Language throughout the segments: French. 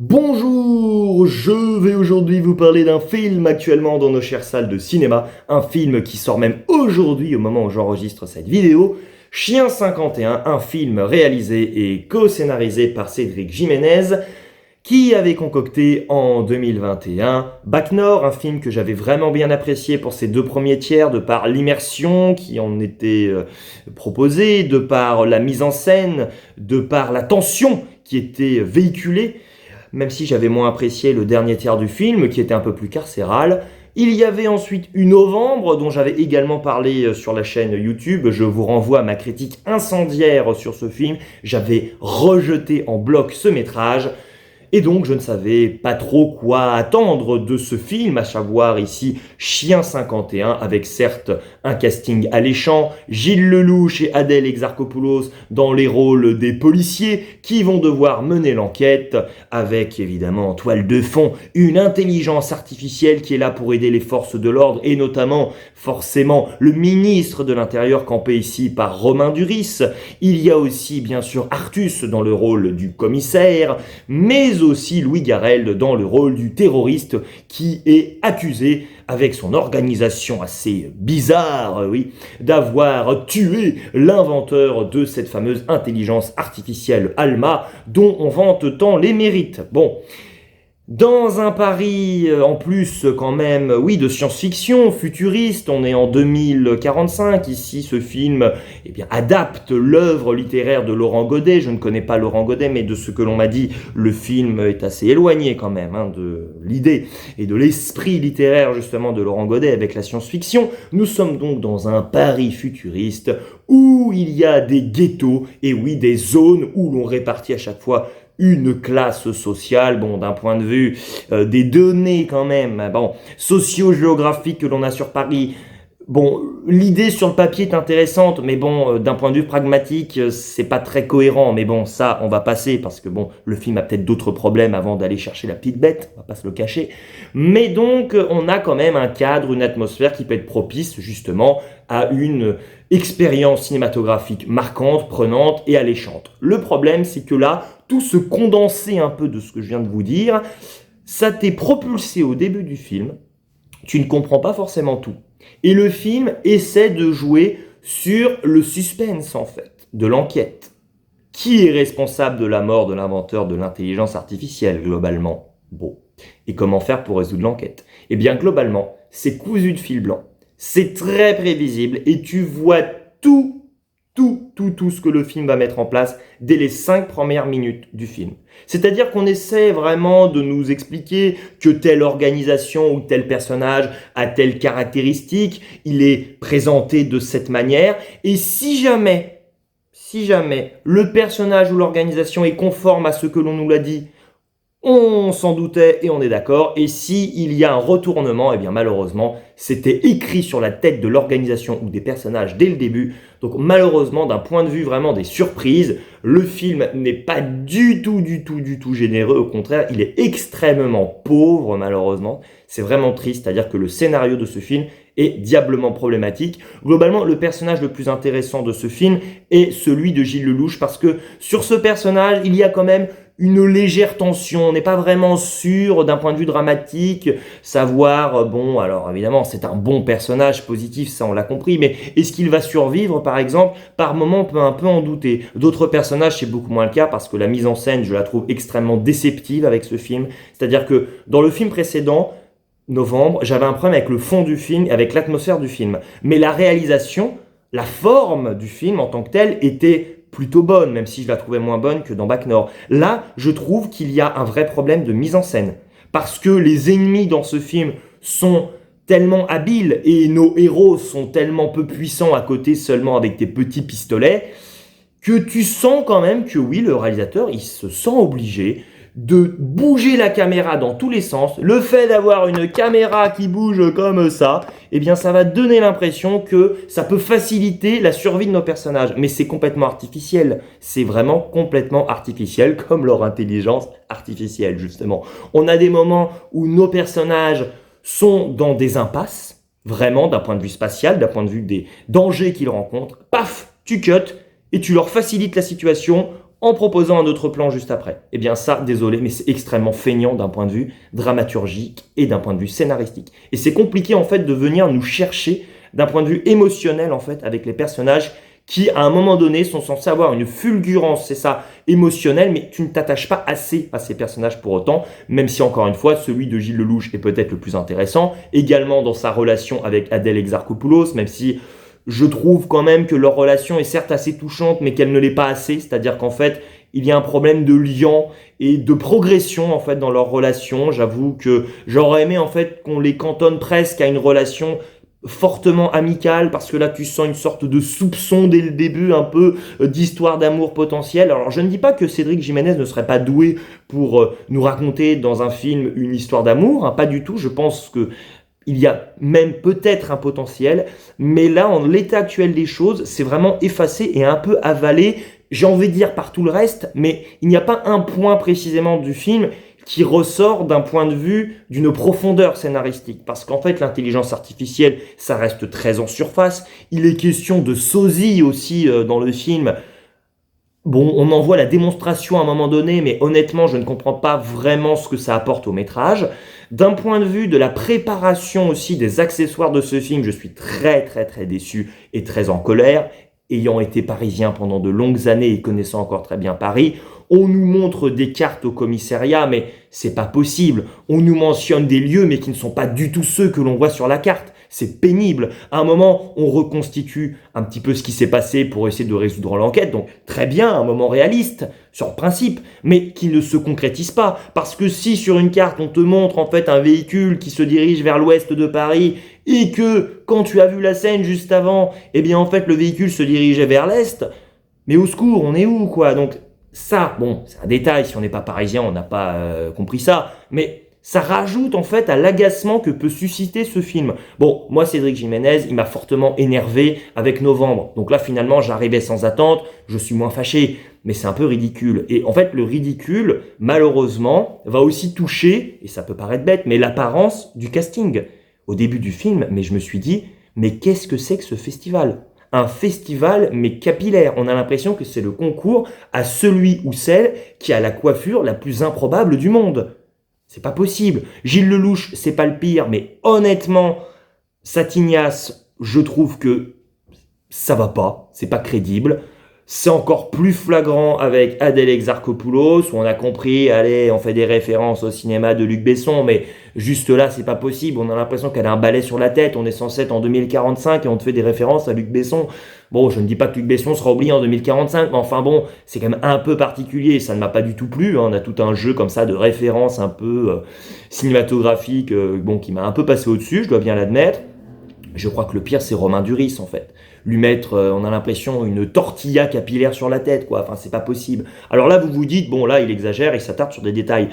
Bonjour, je vais aujourd'hui vous parler d'un film actuellement dans nos chères salles de cinéma, un film qui sort même aujourd'hui au moment où j'enregistre cette vidéo, Chien 51, un film réalisé et co-scénarisé par Cédric Jiménez, qui avait concocté en 2021 Bac Nord, un film que j'avais vraiment bien apprécié pour ses deux premiers tiers, de par l'immersion qui en était proposée, de par la mise en scène, de par la tension qui était véhiculée. Même si j'avais moins apprécié le dernier tiers du film, qui était un peu plus carcéral. Il y avait ensuite eu Novembre, dont j'avais également parlé sur la chaîne YouTube. Je vous renvoie à ma critique incendiaire sur ce film. J'avais rejeté en bloc ce métrage. Et donc je ne savais pas trop quoi attendre de ce film, à savoir ici Chien 51, avec certes un casting alléchant, Gilles Lellouche et Adèle Exarchopoulos dans les rôles des policiers qui vont devoir mener l'enquête, avec évidemment en toile de fond une intelligence artificielle qui est là pour aider les forces de l'ordre, et notamment forcément le ministre de l'Intérieur campé ici par Romain Duris. Il y a aussi bien sûr Artus dans le rôle du commissaire, mais aussi Louis Garrel dans le rôle du terroriste qui est accusé, avec son organisation assez bizarre, oui, d'avoir tué l'inventeur de cette fameuse intelligence artificielle Alma, dont on vante tant les mérites. Bon. Dans un pari en plus quand même, oui, de science-fiction futuriste, on est en 2045, ici ce film adapte l'œuvre littéraire de Laurent Godet. Je ne connais pas Laurent Godet, mais de ce que l'on m'a dit, le film est assez éloigné quand même de l'idée et de l'esprit littéraire justement de Laurent Godet avec la science-fiction. Nous sommes donc dans un Paris futuriste où il y a des ghettos, et oui, des zones où l'on répartit à chaque fois une classe sociale, bon, d'un point de vue des données quand même, bon, socio-géographiques que l'on a sur Paris. Bon, l'idée sur le papier est intéressante, mais bon, d'un point de vue pragmatique, c'est pas très cohérent. Mais bon, ça, on va passer, parce que bon, le film a peut-être d'autres problèmes avant d'aller chercher la petite bête, on va pas se le cacher. Mais donc, on a quand même un cadre, une atmosphère qui peut être propice, justement, à une expérience cinématographique marquante, prenante et alléchante. Le problème, c'est que là, tout ce condensé un peu de ce que je viens de vous dire, ça t'est propulsé au début du film, tu ne comprends pas forcément tout. Et le film essaie de jouer sur le suspense, en fait, de l'enquête. Qui est responsable de la mort de l'inventeur de l'intelligence artificielle, globalement? Bon. Et comment faire pour résoudre l'enquête? Eh bien, globalement, c'est cousu de fil blanc. C'est très prévisible et tu vois tout ce que le film va mettre en place dès les 5 premières minutes du film. C'est-à-dire qu'on essaie vraiment de nous expliquer que telle organisation ou tel personnage a telle caractéristique, il est présenté de cette manière, et si jamais le personnage ou l'organisation est conforme à ce que l'on nous l'a dit, on s'en doutait et on est d'accord. Et s'il y a un retournement, eh bien malheureusement, c'était écrit sur la tête de l'organisation ou des personnages dès le début. Donc malheureusement, d'un point de vue vraiment des surprises, le film n'est pas du tout généreux. Au contraire, il est extrêmement pauvre, malheureusement. C'est vraiment triste, c'est-à-dire que le scénario de ce film est diablement problématique. Globalement, le personnage le plus intéressant de ce film est celui de Gilles Lellouche, parce que sur ce personnage, il y a quand même une légère tension, on n'est pas vraiment sûr d'un point de vue dramatique, savoir, bon, alors évidemment c'est un bon personnage positif, ça on l'a compris, mais est-ce qu'il va survivre par exemple? Par moments on peut un peu en douter. D'autres personnages c'est beaucoup moins le cas, parce que la mise en scène je la trouve extrêmement déceptive avec ce film, c'est-à-dire que dans le film précédent, Novembre, j'avais un problème avec le fond du film, avec l'atmosphère du film, mais la réalisation, la forme du film en tant que tel était plutôt bonne, même si je la trouvais moins bonne que dans Bac Nord. Là, je trouve qu'il y a un vrai problème de mise en scène, parce que les ennemis dans ce film sont tellement habiles et nos héros sont tellement peu puissants à côté seulement avec des petits pistolets, que tu sens quand même que oui, le réalisateur, il se sent obligé de bouger la caméra dans tous les sens. Le fait d'avoir une caméra qui bouge comme ça, eh bien ça va donner l'impression que ça peut faciliter la survie de nos personnages. Mais c'est complètement artificiel. C'est vraiment complètement artificiel, comme leur intelligence artificielle, justement. On a des moments où nos personnages sont dans des impasses, vraiment d'un point de vue spatial, d'un point de vue des dangers qu'ils rencontrent. Paf, tu cut et tu leur facilites la situation en proposant un autre plan juste après. Eh bien ça, désolé, mais c'est extrêmement feignant d'un point de vue dramaturgique et d'un point de vue scénaristique. Et c'est compliqué en fait de venir nous chercher d'un point de vue émotionnel en fait avec les personnages qui à un moment donné sont censés avoir une fulgurance, c'est ça, émotionnelle, mais tu ne t'attaches pas assez à ces personnages pour autant, même si encore une fois, celui de Gilles Lelouch est peut-être le plus intéressant, également dans sa relation avec Adèle Exarchopoulos, même si je trouve quand même que leur relation est certes assez touchante, mais qu'elle ne l'est pas assez, c'est-à-dire qu'en fait, il y a un problème de lien et de progression en fait dans leur relation. J'avoue que j'aurais aimé en fait qu'on les cantonne presque à une relation fortement amicale, parce que là tu sens une sorte de soupçon dès le début un peu d'histoire d'amour potentielle. Alors je ne dis pas que Cédric Jiménez ne serait pas doué pour nous raconter dans un film une histoire d'amour, hein, pas du tout. Je pense que il y a même peut-être un potentiel, mais là, en l'état actuel des choses, c'est vraiment effacé et un peu avalé, j'ai envie de dire par tout le reste, mais il n'y a pas un point précisément du film qui ressort d'un point de vue d'une profondeur scénaristique. Parce qu'en fait, l'intelligence artificielle, ça reste très en surface. Il est question de sosie aussi dans le film. Bon, on en voit la démonstration à un moment donné, mais honnêtement, je ne comprends pas vraiment ce que ça apporte au métrage. D'un point de vue de la préparation aussi des accessoires de ce film, je suis très très très déçu et très en colère. Ayant été parisien pendant de longues années et connaissant encore très bien Paris, on nous montre des cartes au commissariat, mais c'est pas possible. On nous mentionne des lieux, mais qui ne sont pas du tout ceux que l'on voit sur la carte. C'est pénible. À un moment, on reconstitue un petit peu ce qui s'est passé pour essayer de résoudre l'enquête. Donc, très bien, un moment réaliste, sur le principe, mais qui ne se concrétise pas. Parce que si sur une carte, on te montre en fait un véhicule qui se dirige vers l'ouest de Paris, et que quand tu as vu la scène juste avant, eh bien en fait le véhicule se dirigeait vers l'est, mais au secours, on est où quoi? Donc ça, bon, c'est un détail, si on n'est pas parisien, on n'a pas compris ça, mais ça rajoute en fait à l'agacement que peut susciter ce film. Bon, moi Cédric Jiménez, il m'a fortement énervé avec Novembre. Donc là finalement j'arrivais sans attente, je suis moins fâché, mais c'est un peu ridicule. Et en fait le ridicule, malheureusement, va aussi toucher, et ça peut paraître bête, mais l'apparence du casting. Au début du film, mais je me suis dit, mais qu'est-ce que c'est que ce festival? Un festival, mais capillaire. On a l'impression que c'est le concours à celui ou celle qui a la coiffure la plus improbable du monde. C'est pas possible. Gilles Lelouch, c'est pas le pire, mais honnêtement, Satignas, je trouve que ça va pas, c'est pas crédible. C'est encore plus flagrant avec Adèle Exarchopoulos, où on a compris, allez, on fait des références au cinéma de Luc Besson, mais juste là, c'est pas possible. On a l'impression qu'elle a un balai sur la tête. On est censé être en 2045 et on te fait des références à Luc Besson. Bon, je ne dis pas que Luc Besson sera oublié en 2045, mais enfin bon, c'est quand même un peu particulier. Ça ne m'a pas du tout plu, hein. On a tout un jeu comme ça de références un peu cinématographiques, bon, qui m'a un peu passé au-dessus, je dois bien l'admettre. Je crois que le pire, c'est Romain Duris, en fait. Lui mettre, on a l'impression, une tortilla capillaire sur la tête, quoi. Enfin, c'est pas possible. Alors là, vous vous dites, bon, là, il exagère, il s'attarde sur des détails.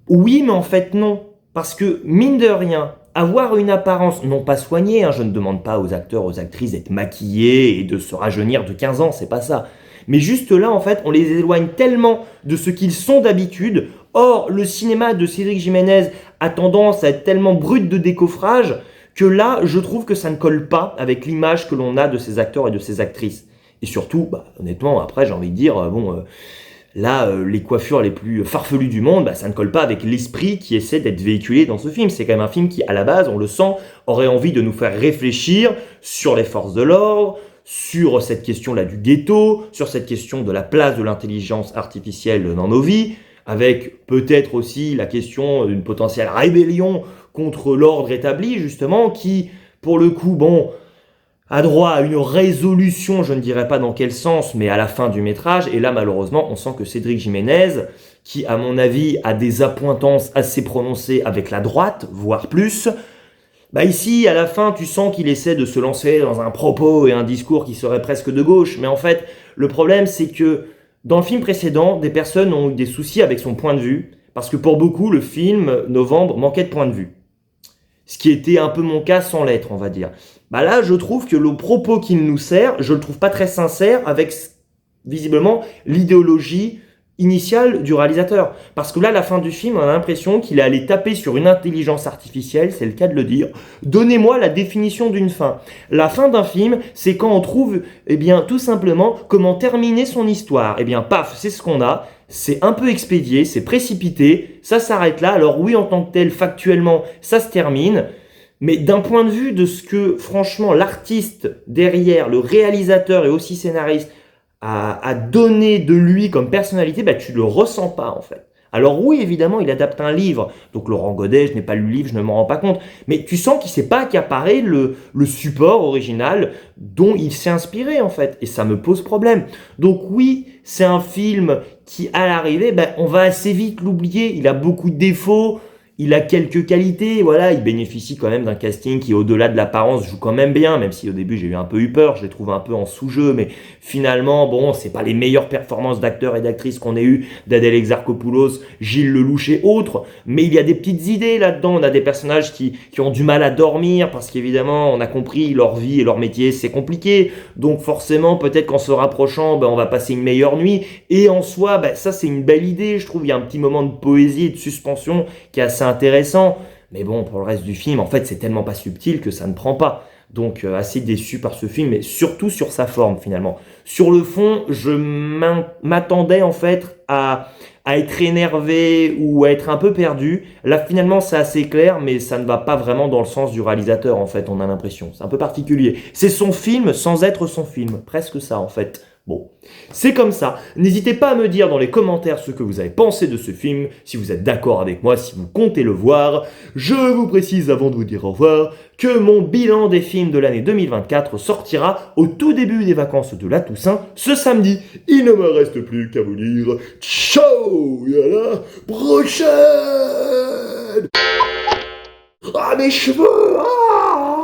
Oui, mais en fait, non. Parce que, mine de rien, avoir une apparence, non pas soignée, hein, je ne demande pas aux acteurs, aux actrices d'être maquillés et de se rajeunir de 15 ans, c'est pas ça. Mais juste là, en fait, on les éloigne tellement de ce qu'ils sont d'habitude. Or, le cinéma de Cédric Jiménez a tendance à être tellement brut de décoffrage que là, je trouve que ça ne colle pas avec l'image que l'on a de ces acteurs et de ces actrices. Et surtout, bah, honnêtement, après, j'ai envie de dire, là, les coiffures les plus farfelues du monde, bah, ça ne colle pas avec l'esprit qui essaie d'être véhiculé dans ce film. C'est quand même un film qui, à la base, on le sent, aurait envie de nous faire réfléchir sur les forces de l'ordre, sur cette question-là du ghetto, sur cette question de la place de l'intelligence artificielle dans nos vies, avec peut-être aussi la question d'une potentielle rébellion contre l'ordre établi, justement, qui, pour le coup, bon, a droit à une résolution, je ne dirais pas dans quel sens, mais à la fin du métrage. Et là, malheureusement, on sent que Cédric Jiménez, qui, à mon avis, a des appointances assez prononcées avec la droite, voire plus, bah ici, à la fin, tu sens qu'il essaie de se lancer dans un propos et un discours qui serait presque de gauche. Mais en fait, le problème, c'est que dans le film précédent, des personnes ont eu des soucis avec son point de vue, parce que pour beaucoup, le film Novembre manquait de point de vue. Ce qui était un peu mon cas sans l'être, on va dire. Bah là, je trouve que le propos qu'il nous sert, je le trouve pas très sincère avec, visiblement, l'idéologie initiale du réalisateur. Parce que là, à la fin du film, on a l'impression qu'il est allé taper sur une intelligence artificielle, c'est le cas de le dire. Donnez-moi la définition d'une fin. La fin d'un film, c'est quand on trouve, eh bien, tout simplement, comment terminer son histoire. Eh bien, paf, c'est ce qu'on a. C'est un peu expédié, c'est précipité, ça s'arrête là. Alors oui, en tant que tel, factuellement, ça se termine. Mais d'un point de vue de ce que, franchement, l'artiste derrière, le réalisateur et aussi scénariste, à donner de lui comme personnalité, bah, tu le ressens pas en fait. Alors oui, évidemment, il adapte un livre. Donc Laurent Godet, je n'ai pas lu le livre, je ne m'en rends pas compte. Mais tu sens qu'il ne s'est pas accaparé le support original dont il s'est inspiré en fait. Et ça me pose problème. Donc oui, c'est un film qui, à l'arrivée, ben, on va assez vite l'oublier. Il a beaucoup de défauts. Il a quelques qualités, voilà, il bénéficie quand même d'un casting qui, au-delà de l'apparence, joue quand même bien, même si au début j'ai eu un peu eu peur, je les trouve un peu en sous-jeu, mais finalement, bon, c'est pas les meilleures performances d'acteurs et d'actrices qu'on ait eu d'Adèle Exarchopoulos, Gilles Lelouch et autres, mais il y a des petites idées là-dedans, on a des personnages qui ont du mal à dormir, parce qu'évidemment, on a compris, leur vie et leur métier, c'est compliqué, donc forcément, peut-être qu'en se rapprochant, ben, on va passer une meilleure nuit, et en soi, ben, ça c'est une belle idée, je trouve, il y a un petit moment de poésie et de suspension qui est assez intéressant, mais bon, pour le reste du film, en fait, c'est tellement pas subtil que ça ne prend pas. Donc, assez déçu par ce film, mais surtout sur sa forme, finalement. Sur le fond, je m'attendais, en fait, à être énervé ou à être un peu perdu. Là, finalement, c'est assez clair, mais ça ne va pas vraiment dans le sens du réalisateur, en fait, on a l'impression. C'est un peu particulier. C'est son film sans être son film. Presque ça, en fait. Bon, c'est comme ça. N'hésitez pas à me dire dans les commentaires ce que vous avez pensé de ce film, si vous êtes d'accord avec moi, si vous comptez le voir. Je vous précise avant de vous dire au revoir que mon bilan des films de l'année 2024 sortira au tout début des vacances de la Toussaint ce samedi. Il ne me reste plus qu'à vous dire ciao et à la prochaine. Ah mes cheveux, ah